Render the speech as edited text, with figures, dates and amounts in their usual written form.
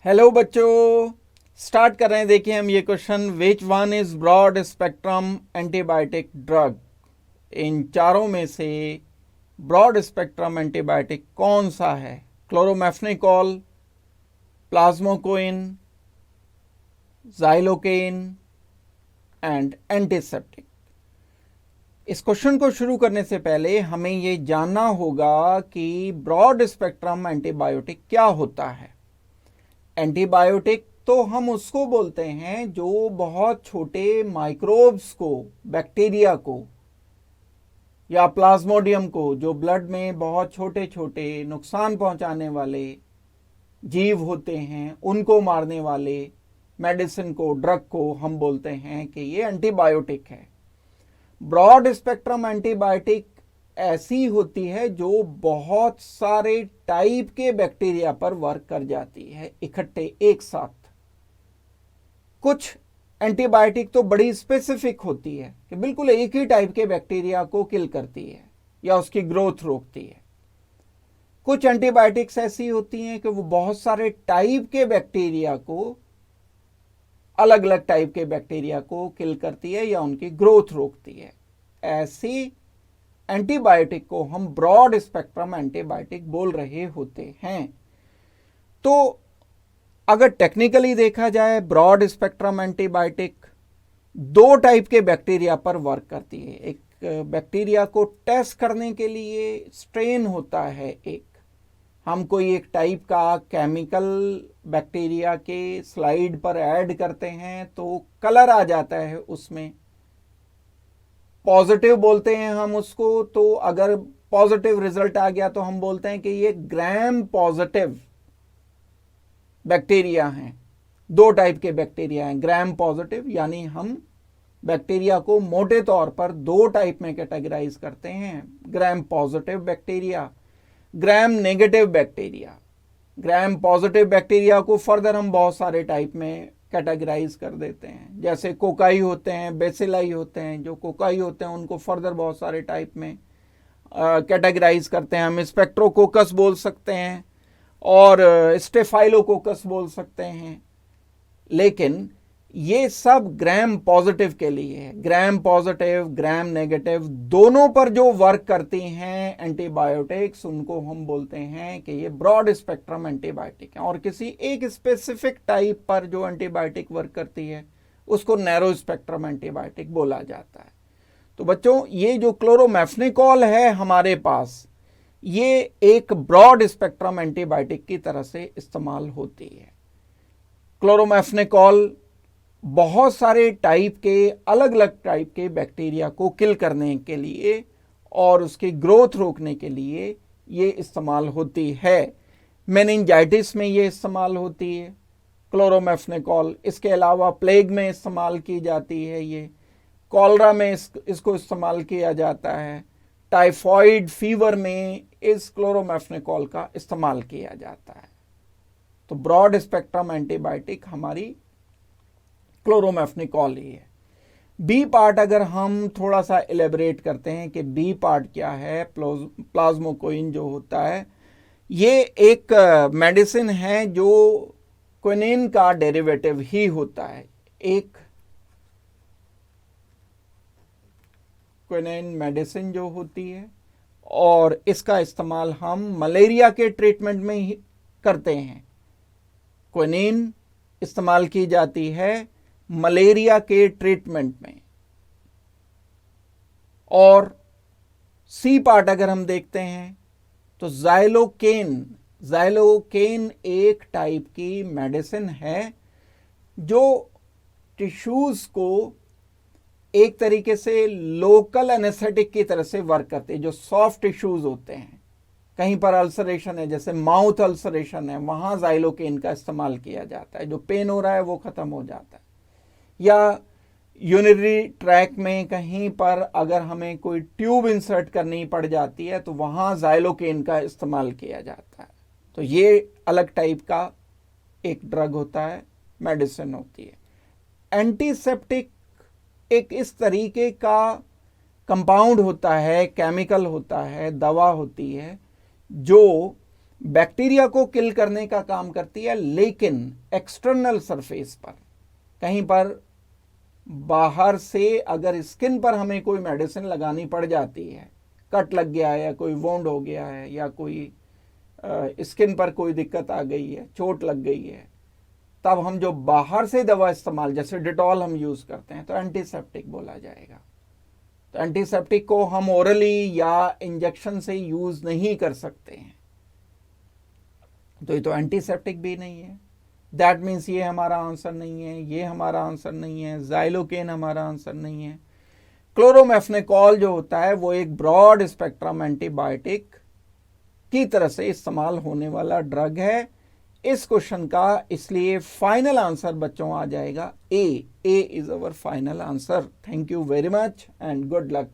Hello बच्चों, start कर रहे हैं। देखिए हम ये question, which one is broad spectrum antibiotic drug. इन चारों में से ब्रॉड स्पेक्ट्रम एंटीबायोटिक कौन सा है? Chloramphenicol, plasmoquine, xylocaine and antiseptic. इस क्वेश्चन को शुरू करने से पहले हमें ये जानना होगा कि ब्रॉड स्पेक्ट्रम एंटीबायोटिक क्या होता है। एंटीबायोटिक तो हम उसको बोलते हैं जो बहुत छोटे माइक्रोब्स को, बैक्टीरिया को या प्लाज्मोडियम को, जो ब्लड में बहुत छोटे छोटे नुकसान पहुंचाने वाले जीव होते हैं, उनको मारने वाले मेडिसिन को, ड्रग को हम बोलते हैं कि ये एंटीबायोटिक है। ब्रॉड स्पेक्ट्रम एंटीबायोटिक ऐसी होती है जो बहुत सारे टाइप के बैक्टीरिया पर वर्क कर जाती है इकट्ठे एक साथ। कुछ एंटीबायोटिक तो बड़ी स्पेसिफिक होती है कि बिल्कुल एक ही टाइप के बैक्टीरिया को किल करती है या उसकी ग्रोथ रोकती है। कुछ एंटीबायोटिक्स ऐसी होती हैं कि वो बहुत सारे टाइप के बैक्टीरिया को, अलग अलग टाइप के बैक्टीरिया को किल करती है या उनकी ग्रोथ रोकती है। ऐसी एंटीबायोटिक को हम ब्रॉड स्पेक्ट्रम एंटीबायोटिक बोल रहे होते हैं। तो अगर टेक्निकली देखा जाए, ब्रॉड स्पेक्ट्रम एंटीबायोटिक दो टाइप के बैक्टीरिया पर वर्क करती है। एक बैक्टीरिया को टेस्ट करने के लिए स्ट्रेन होता है, एक हम कोई एक टाइप का केमिकल बैक्टीरिया के स्लाइड पर ऐड करते हैं तो कलर आ जाता है, उसमें पॉजिटिव बोलते हैं हम उसको। तो अगर पॉजिटिव रिजल्ट आ गया तो हम बोलते हैं कि ये ग्राम पॉजिटिव बैक्टीरिया हैं। दो टाइप के बैक्टीरिया हैं, ग्राम पॉजिटिव, यानी हम बैक्टीरिया को मोटे तौर पर दो टाइप में कैटेगराइज करते हैं, gram positive bacteria, gram negative bacteria. Gram positive bacteria को फर्दर हम बहुत सारे टाइप में कैटेगराइज कर देते हैं, जैसे कोकाई होते हैं, बेसिलाई होते हैं। जो कोकाई होते हैं उनको फर्दर बहुत सारे टाइप में कैटेगराइज करते हैं। हम स्पेक्ट्रोकोकस बोल सकते हैं और स्टेफाइलोकोकस बोल सकते हैं। लेकिन ये सब ग्राम पॉजिटिव के लिए है। ग्राम पॉजिटिव, ग्राम नेगेटिव दोनों पर जो वर्क करती हैं एंटीबायोटिक्स, उनको हम बोलते हैं कि ये ब्रॉड स्पेक्ट्रम एंटीबायोटिक है। और किसी एक स्पेसिफिक टाइप पर जो एंटीबायोटिक वर्क करती है उसको नैरो स्पेक्ट्रम एंटीबायोटिक बोला जाता है। तो बच्चों, ये जो क्लोरोमेफेनिकोल है हमारे पास, ये एक ब्रॉड स्पेक्ट्रम एंटीबायोटिक की तरह से इस्तेमाल होती है। क्लोरोमेफेनिकोल बहुत सारे टाइप के, अलग अलग टाइप के बैक्टीरिया को किल करने के लिए और उसकी ग्रोथ रोकने के लिए ये इस्तेमाल होती है। मेनिंजाइटिस में ये इस्तेमाल होती है क्लोरोमेफेनिकोल। इसके अलावा प्लेग में इस्तेमाल की जाती है, ये कॉलरा में इसको इस्तेमाल किया जाता है, टाइफॉइड फीवर में इस क्लोरोमेफेनिकोल का इस्तेमाल किया जाता है। तो ब्रॉड स्पेक्ट्रम एंटीबायोटिक हमारी क्लोरोमेफेनिकोल ही है। बी पार्ट अगर हम थोड़ा सा एलेबरेट करते हैं कि बी पार्ट क्या है, प्लाज्मोकोइन जो होता है, ये एक मेडिसिन है जो क्विनिन का डेरिवेटिव ही होता है। एक क्विनिन मेडिसिन जो होती है, और इसका इस्तेमाल हम मलेरिया के ट्रीटमेंट में ही करते हैं। क्विनिन इस्तेमाल की जाती है मलेरिया के ट्रीटमेंट में। और सी पार्ट अगर हम देखते हैं तो जाइलोकेन एक टाइप की मेडिसिन है जो टिश्यूज को एक तरीके से लोकल एनेस्थेटिक की तरह से वर्क करते हैं। जो सॉफ्ट टिश्यूज होते हैं, कहीं पर अल्सरेशन है, जैसे माउथ अल्सरेशन है, वहां जाइलोकेन का इस्तेमाल किया जाता है। जो पेन हो रहा है वो खत्म हो जाता है। या यूरिनरी ट्रैक में कहीं पर अगर हमें कोई ट्यूब इंसर्ट करनी पड़ जाती है तो वहां जाइलोकेन का इस्तेमाल किया जाता है। तो ये अलग टाइप का एक ड्रग होता है, मेडिसिन होती है। एंटीसेप्टिक एक इस तरीके का कंपाउंड होता है, केमिकल होता है, दवा होती है जो बैक्टीरिया को किल करने का काम करती है, लेकिन एक्सटर्नल सरफेस पर, कहीं पर बाहर से अगर स्किन पर हमें कोई मेडिसिन लगानी पड़ जाती है, कट लग गया है या कोई वोंड हो गया है या कोई स्किन पर कोई दिक्कत आ गई है, चोट लग गई है, तब हम जो बाहर से दवा इस्तेमाल, जैसे डिटॉल हम यूज करते हैं, तो एंटीसेप्टिक बोला जाएगा। तो एंटीसेप्टिक को हम ओरली या इंजेक्शन से यूज नहीं कर सकते हैं, तो ये तो एंटीसेप्टिक भी नहीं है। दैट मीन्स ये हमारा आंसर नहीं है, ये हमारा आंसर नहीं है, ज़ाइलोकेन हमारा आंसर नहीं है। क्लोरोमेफेनेकॉल जो होता है वो एक ब्रॉड स्पेक्ट्रम एंटीबायोटिक की तरह से इस्तेमाल होने वाला ड्रग है। इस क्वेश्चन का इसलिए फाइनल आंसर बच्चों आ जाएगा A. A is our final answer. Thank you very much and good luck.